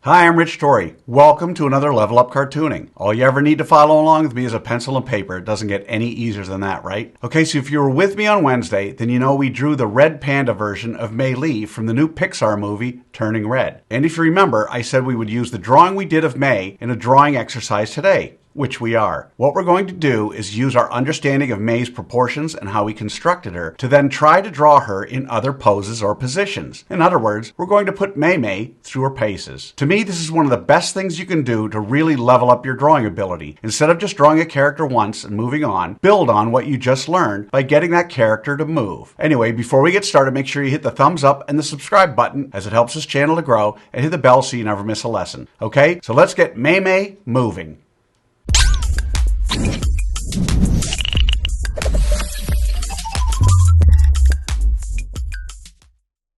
Hi, I'm Rich Torrey. Welcome to another Level Up Cartooning. All you ever need to follow along with me is a pencil and paper. It doesn't get any easier than that, right? Okay, so if you were with me on Wednesday, then you know we drew the red panda version of Mei Lee from the new Pixar movie, Turning Red. And if you remember, I said we would use the drawing we did of Mei in a drawing exercise today, which we are. What we're going to do is use our understanding of Mei's proportions and how we constructed her to then try to draw her in other poses or positions. In other words, we're going to put Mei through her paces. To me, this is one of the best things you can do to really level up your drawing ability. Instead of just drawing a character once and moving on, build on what you just learned by getting that character to move. Anyway, before we get started, make sure you hit the thumbs up and the subscribe button as it helps this channel to grow, and hit the bell so you never miss a lesson. Okay, so let's get Mei moving.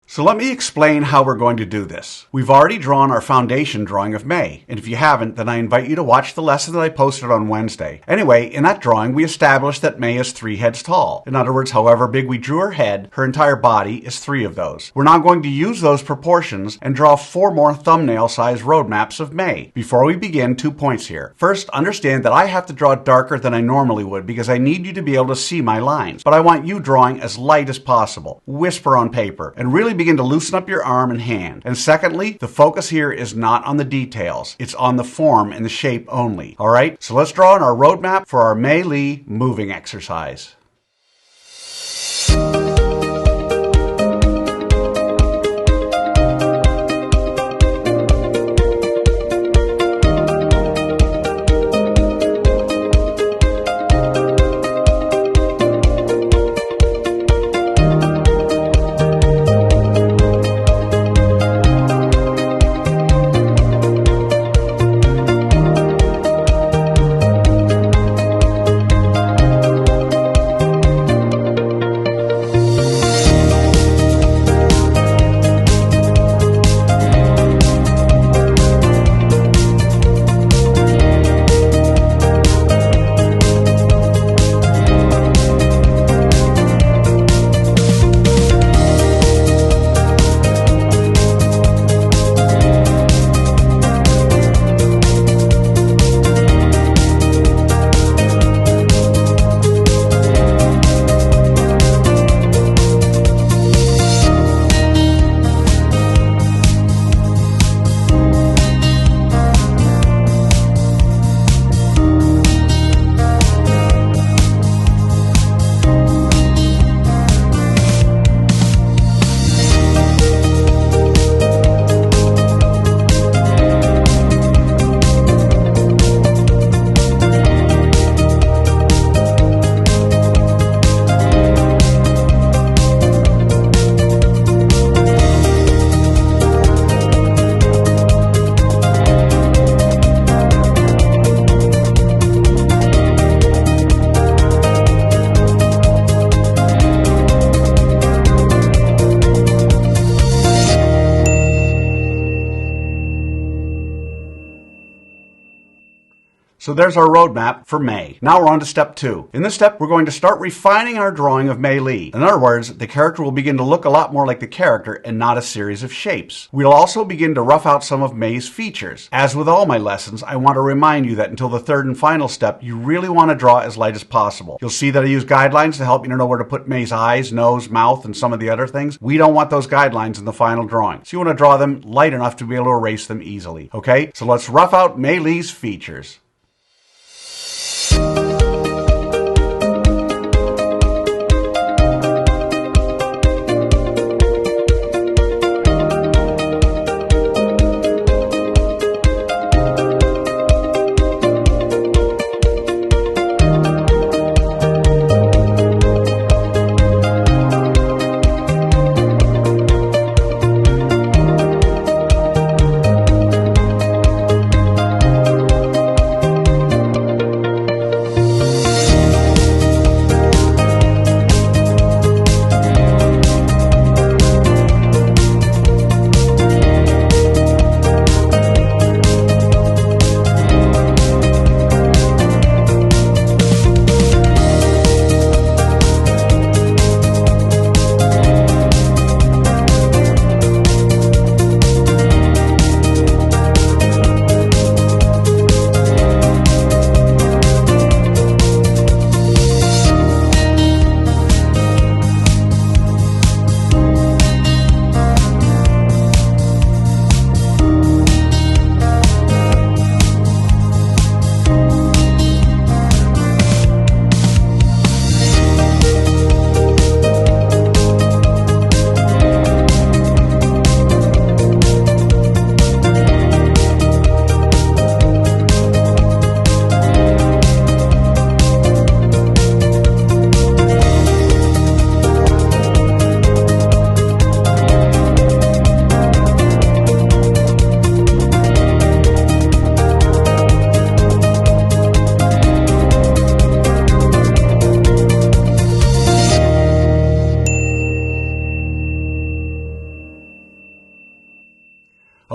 So let me explain how we're going to do this. We've already drawn our foundation drawing of Mei, and if you haven't, then I invite you to watch the lesson that I posted on Wednesday. Anyway, in that drawing, we established that Mei is 3 heads tall. In other words, however big we drew her head, her entire body is 3 of those. We're now going to use those proportions and draw 4 more thumbnail-sized roadmaps of Mei. Before we begin, 2 points here. First, understand that I have to draw darker than I normally would because I need you to be able to see my lines, but I want you drawing as light as possible. Whisper on paper, and really begin to loosen up your arm and hand. And secondly, the focus here is not on the details. It's on the form and the shape only. All right, so let's draw in our roadmap for our Mei Lee moving exercise. So there's our roadmap for Mei. Now we're on to step 2. In this step, we're going to start refining our drawing of Mei Lee. In other words, the character will begin to look a lot more like the character and not a series of shapes. We'll also begin to rough out some of Mei's features. As with all my lessons, I want to remind you that until the 3rd and final step, you really want to draw as light as possible. You'll see that I use guidelines to help you to know where to put Mei's eyes, nose, mouth, and some of the other things. We don't want those guidelines in the final drawing. So you want to draw them light enough to be able to erase them easily. Okay? So let's rough out Mei Lee's features.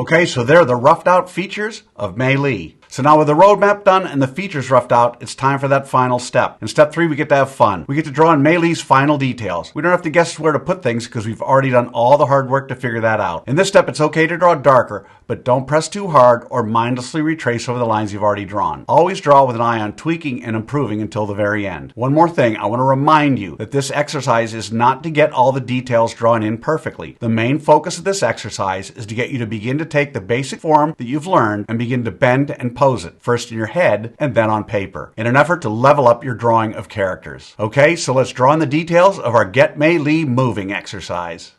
Okay, so there are the roughed out features of Mei Lee. So now with the roadmap done and the features roughed out, it's time for that final step. In step 3, we get to have fun. We get to draw in Mei Lee's final details. We don't have to guess where to put things because we've already done all the hard work to figure that out. In this step, it's okay to draw darker, but don't press too hard or mindlessly retrace over the lines you've already drawn. Always draw with an eye on tweaking and improving until the very end. One more thing, I want to remind you that this exercise is not to get all the details drawn in perfectly. The main focus of this exercise is to get you to begin to take the basic form that you've learned and begin to bend and pose it, first in your head and then on paper, in an effort to level up your drawing of characters. Okay, so let's draw in the details of our Get Mei Lee Moving exercise.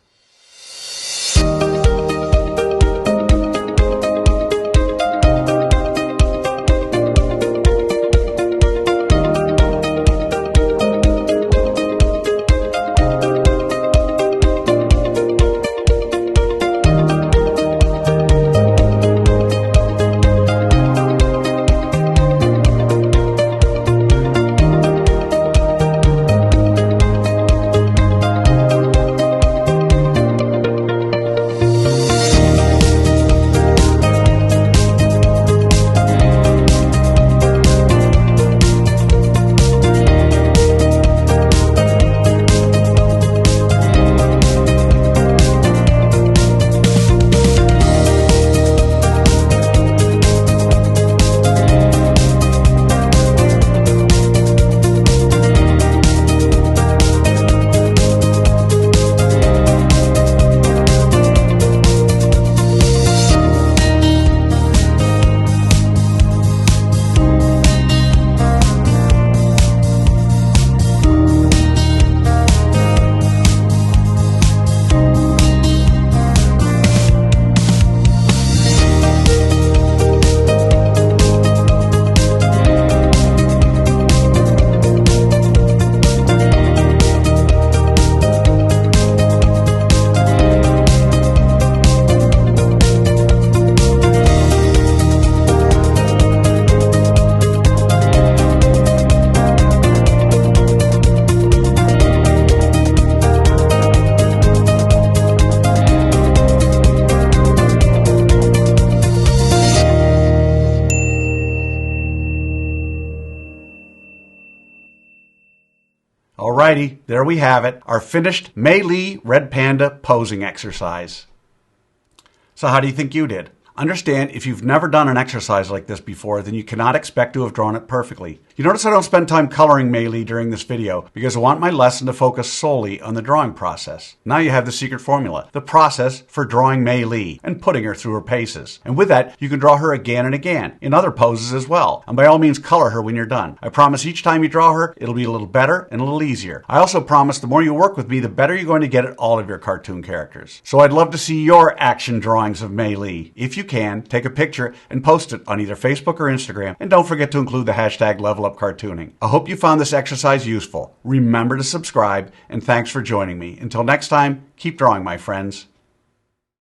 Alrighty, there we have it, our finished Mei Lee Red Panda posing exercise. So how do you think you did? Understand, if you've never done an exercise like this before, then you cannot expect to have drawn it perfectly. You notice I don't spend time coloring Mei Lee during this video because I want my lesson to focus solely on the drawing process. Now you have the secret formula, the process for drawing Mei Lee and putting her through her paces. And with that, you can draw her again and again, in other poses as well. And by all means, color her when you're done. I promise each time you draw her, it'll be a little better and a little easier. I also promise the more you work with me, the better you're going to get at all of your cartoon characters. So I'd love to see your action drawings of Mei Lee. If you can, take a picture and post it on either Facebook or Instagram. And don't forget to include the hashtag #LevelUpCartooning. I hope you found this exercise useful. Remember to subscribe, and thanks for joining me. Until next time, keep drawing, my friends.